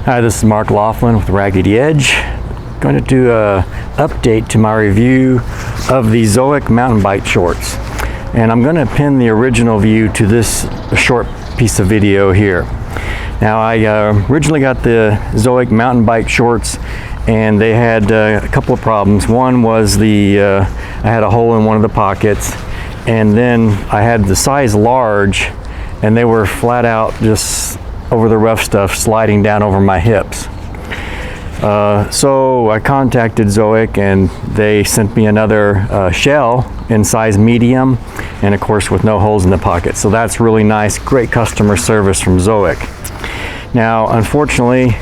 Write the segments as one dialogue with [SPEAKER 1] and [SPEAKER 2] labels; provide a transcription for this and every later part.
[SPEAKER 1] Hi, this is Mark Laughlin with Raggedy Edge. Going to do a update to my review of the Zoic mountain bike shorts. And I'm going to pin the original view to this short piece of video here. Now, I originally got the Zoic mountain bike shorts, and they had a couple of problems. One was I had a hole in one of the pockets, and then I had the size large, and they were flat out just over the rough stuff sliding down over my hips. So I contacted Zoic, and they sent me another shell in size medium, and of course with no holes in the pocket. So that's really nice. Great customer service from Zoic. Now, unfortunately,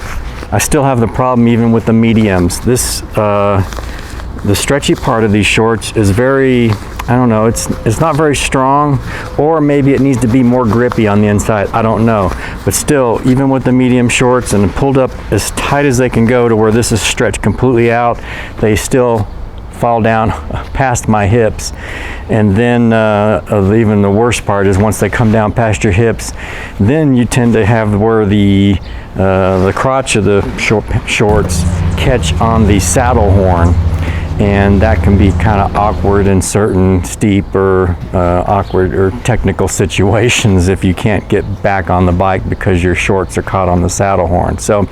[SPEAKER 1] I still have the problem even with the mediums. The stretchy part of these shorts is very, I don't know, it's not very strong, or maybe it needs to be more grippy on the inside. I don't know. But still, even with the medium shorts and pulled up as tight as they can go to where this is stretched completely out, they still fall down past my hips. And then even the worst part is once they come down past your hips, then you tend to have where the crotch of the shorts catch on the saddle horn. And that can be kind of awkward in certain steep or awkward or technical situations if you can't get back on the bike because your shorts are caught on the saddle horn. So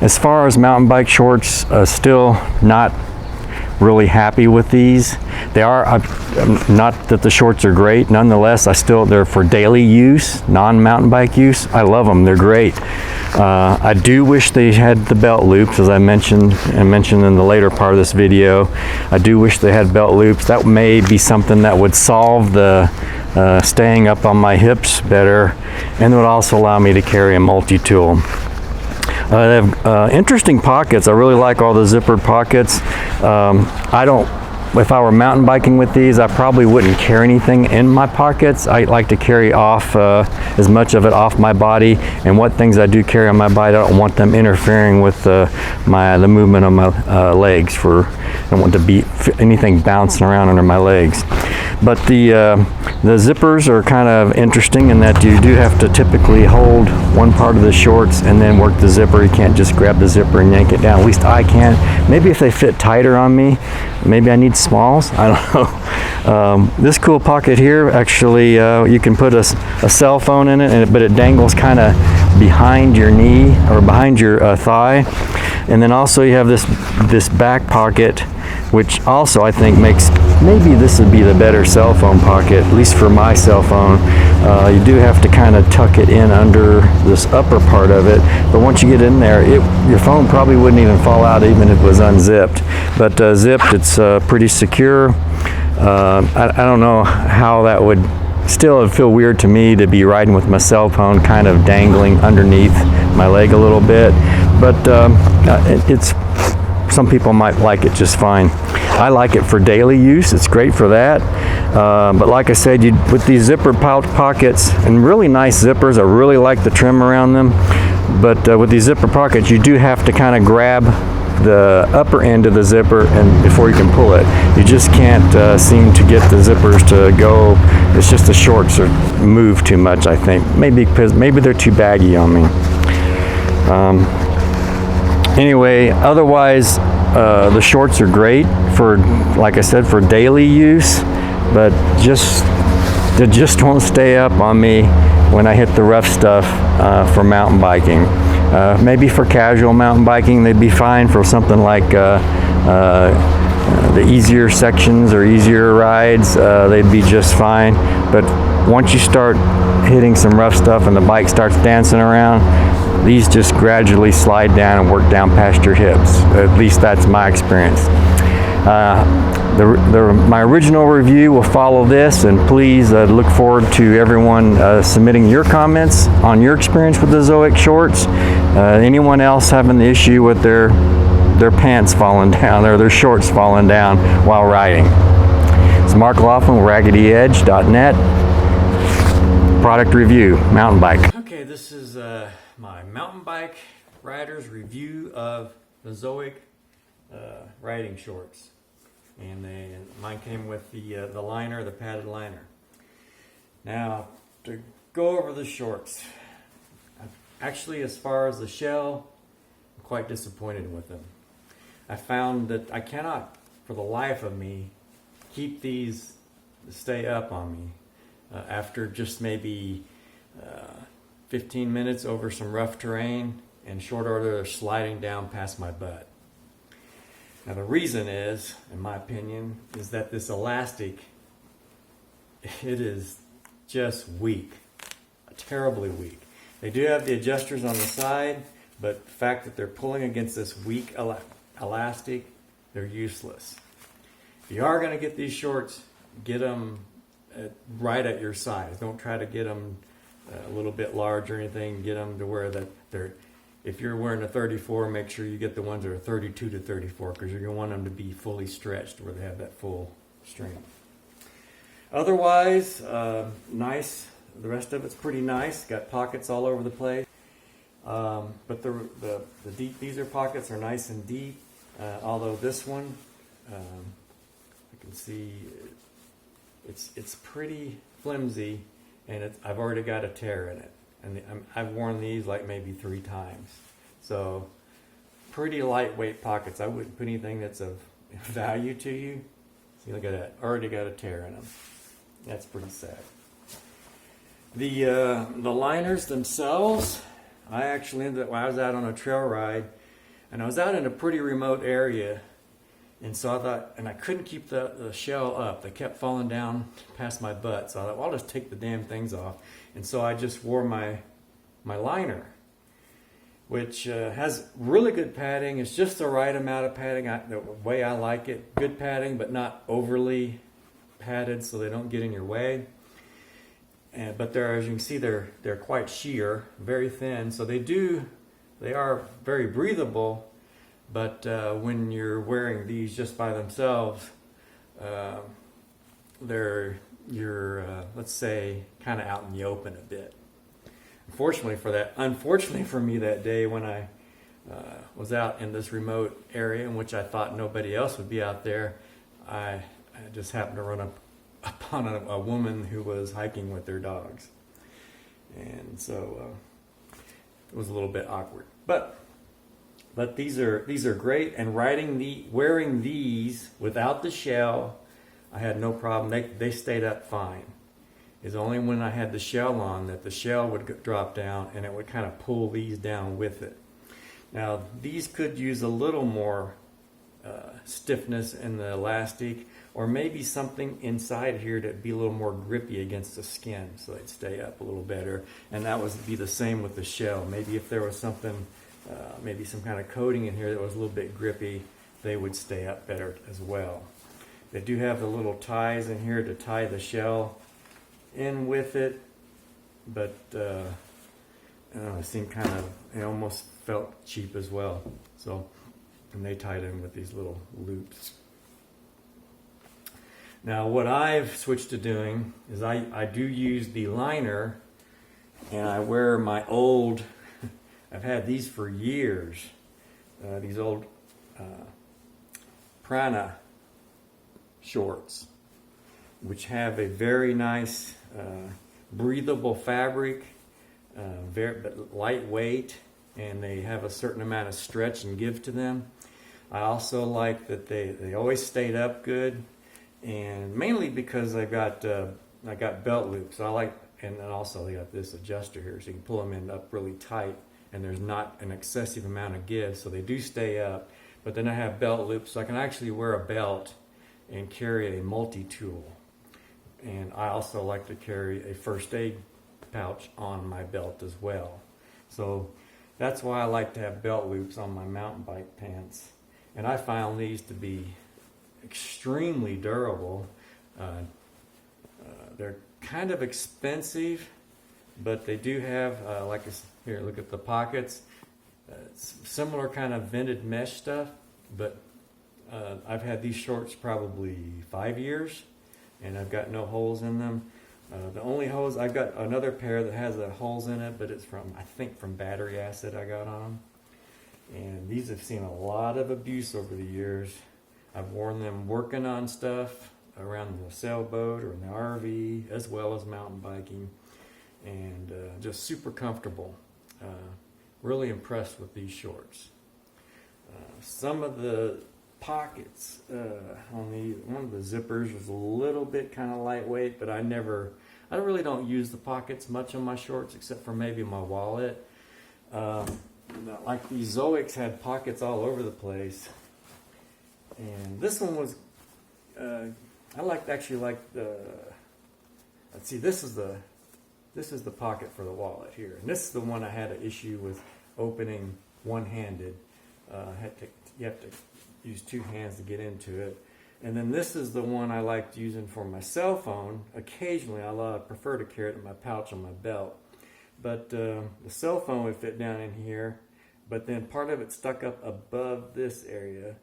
[SPEAKER 1] as far as mountain bike shorts, still not really happy with these. They are not that the shorts are great. Nonetheless, they're for daily use, non-mountain bike use. I love them. They're great. I do wish they had the belt loops, as I mentioned in the later part of this video. I do wish they had belt loops. That may be something that would solve the staying up on my hips better, and would also allow me to carry a multi-tool. They have interesting pockets. I really like all the zippered pockets. If I were mountain biking with these, I probably wouldn't carry anything in my pockets. I like to carry off as much of it off my body, and what things I do carry on my body, I don't want them interfering with the movement of my legs. I don't want to be anything bouncing around under my legs. But the zippers are kind of interesting in that you do have to typically hold one part of the shorts and then work the zipper. You can't just grab the zipper and yank it down. At least I can. Maybe if they fit tighter on me, maybe I need smalls. I don't know. This cool pocket here, actually, you can put a cell phone in it, but it dangles kind of behind your knee or behind your thigh. And then also you have this back pocket, which also I think maybe this would be the better cell phone pocket, at least for my cell phone. You do have to kind of tuck it in under this upper part of it, but once you get in there, your phone probably wouldn't even fall out even if it was unzipped. But zipped, it's pretty secure. I don't know how that would. Still, it would feel weird to me to be riding with my cell phone kind of dangling underneath my leg a little bit, but some people might like it just fine. I like it for daily use. It's great for that. But like I said, with these zipper pouch pockets, and really nice zippers, I really like the trim around them. But with these zipper pockets, you do have to kind of grab the upper end of the zipper and before you can pull it. You just can't seem to get the zippers to go. It's just the shorts move too much, I think. Maybe they're too baggy on me. Anyway, otherwise, the shorts are great for, like I said, for daily use, but they just won't stay up on me when I hit the rough stuff for mountain biking. Maybe for casual mountain biking, they'd be fine. For something like the easier sections or easier rides, they'd be just fine. But once you start hitting some rough stuff and the bike starts dancing around, these just gradually slide down and work down past your hips. At least that's my experience. My original review will follow this, and please look forward to everyone submitting your comments on your experience with the Zoic shorts. Anyone else having the issue with their pants falling down or their shorts falling down while riding. It's Mark Laughlin, RaggedyEdge.net. Product review, mountain bike. Okay, this is my mountain bike rider's review of the Zoic riding shorts. And mine came with the liner, the padded liner. Now, to go over the shorts, I've Actually, as far as the shell, I'm quite disappointed with them. I found that I cannot, for the life of me, keep these to stay up on me after just maybe 15 minutes over some rough terrain. In short order, they're sliding down past my butt. Now the reason is, in my opinion, is that this elastic, it is just weak, terribly weak. They do have the adjusters on the side, but the fact that they're pulling against this weak elastic, they're useless. If you are going to get these shorts, get them right at your size. Don't try to get them a little bit large or anything. Get them to where that they're, if you're wearing a 34, make sure you get the ones that are 32 to 34, because you're going to want them to be fully stretched where they have that full strength. Otherwise, nice. The rest of it's pretty nice. Got pockets all over the place. But the deep, these are pockets are nice and deep. Although this one, I can see it's pretty flimsy, and I've already got a tear in it. And I've worn these like maybe 3 times. So pretty lightweight pockets. I wouldn't put anything that's of value to you. See, look at that. Already got a tear in them. That's pretty sad. The liners themselves, I actually ended up, when I was out on a trail ride, and I was out in a pretty remote area, and so I thought, and I couldn't keep the shell up. They kept falling down past my butt, so I thought, well, I'll just take the damn things off. And so I just wore my liner, which has really good padding. It's just the right amount of padding, the way I like it. Good padding, but not overly padded so they don't get in your way. But they're, as you can see, they're quite sheer, very thin. So they are very breathable. But when you're wearing these just by themselves, you're let's say kind of out in the open a bit. Unfortunately for me that day when I was out in this remote area in which I thought nobody else would be out there, I just happened to run upon a woman who was hiking with their dogs, and so it was a little bit awkward. But these are great, and wearing these without the shell, I had no problem. They stayed up fine. It's only when I had the shell on that the shell would drop down and it would kind of pull these down with it. Now these could use a little more stiffness in the elastic, or maybe something inside here to be a little more grippy against the skin so they'd stay up a little better. And that would be the same with the shell. Maybe if there was something, maybe some kind of coating in here that was a little bit grippy, they would stay up better as well. They do have the little ties in here to tie the shell in with it, but I don't know, it seemed kind of, it almost felt cheap as well. So, and they tied in with these little loops. Now what I've switched to doing is I do use the liner, and I wear my old, I've had these for years, these old Prana shorts, which have a very nice breathable fabric, but lightweight, and they have a certain amount of stretch and give to them. I also like that they always stayed up good, and mainly because I got belt loops. So I like, and then also they got this adjuster here, so you can pull them in up really tight, and there's not an excessive amount of give, so they do stay up. But then I have belt loops, so I can actually wear a belt and carry a multi-tool. And I also like to carry a first aid pouch on my belt as well. So that's why I like to have belt loops on my mountain bike pants. And I found these to be extremely durable. They're kind of expensive, but they do have, here, look at the pockets. Similar kind of vented mesh stuff, but I've had these shorts probably 5 years, and I've got no holes in them. The only holes, I've got another pair that has holes in it, but it's from, I think, from battery acid I got on them. And these have seen a lot of abuse over the years. I've worn them working on stuff around the sailboat or in the RV, as well as mountain biking, and just super comfortable. Really impressed with these shorts. Some of the pockets on one of the zippers was a little bit kind of lightweight, but I really don't use the pockets much on my shorts except for maybe my wallet. Like these Zoics had pockets all over the place, and this one was I actually like the, let's see, this is the pocket for the wallet here, and this is the one I had an issue with opening one-handed. You have to use two hands to get into it. And then this is the one I liked using for my cell phone. Occasionally I prefer to carry it in my pouch on my belt, but the cell phone would fit down in here, but then part of it stuck up above this area,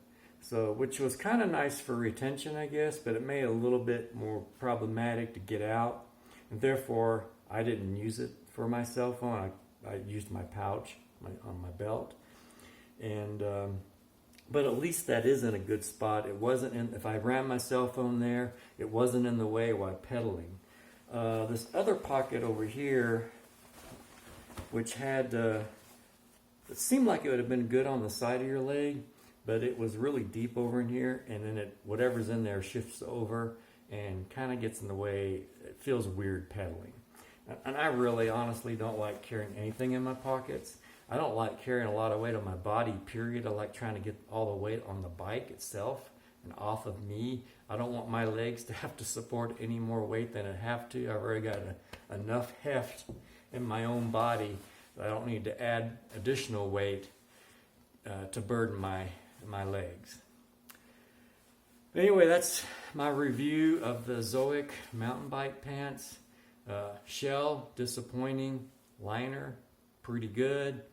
[SPEAKER 1] so which was kind of nice for retention, I guess, but it made it a little bit more problematic to get out, and therefore I didn't use it for my cell phone. I used my pouch on my belt, and but at least that is in a good spot. It wasn't in, if I ran my cell phone there, it wasn't in the way while pedaling. This other pocket over here, which had, it seemed like it would have been good on the side of your leg, but it was really deep over in here, and then whatever's in there shifts over and kind of gets in the way. It feels weird pedaling. And I really honestly don't like carrying anything in my pockets. I don't like carrying a lot of weight on my body, period. I like trying to get all the weight on the bike itself and off of me. I don't want my legs to have to support any more weight than I have to. I've already got enough heft in my own body that I don't need to add additional weight to burden my legs. Anyway, that's my review of the Zoic mountain bike pants. Shell, disappointing. Liner, pretty good.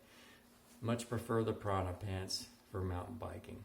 [SPEAKER 1] Much prefer the Prana pants for mountain biking.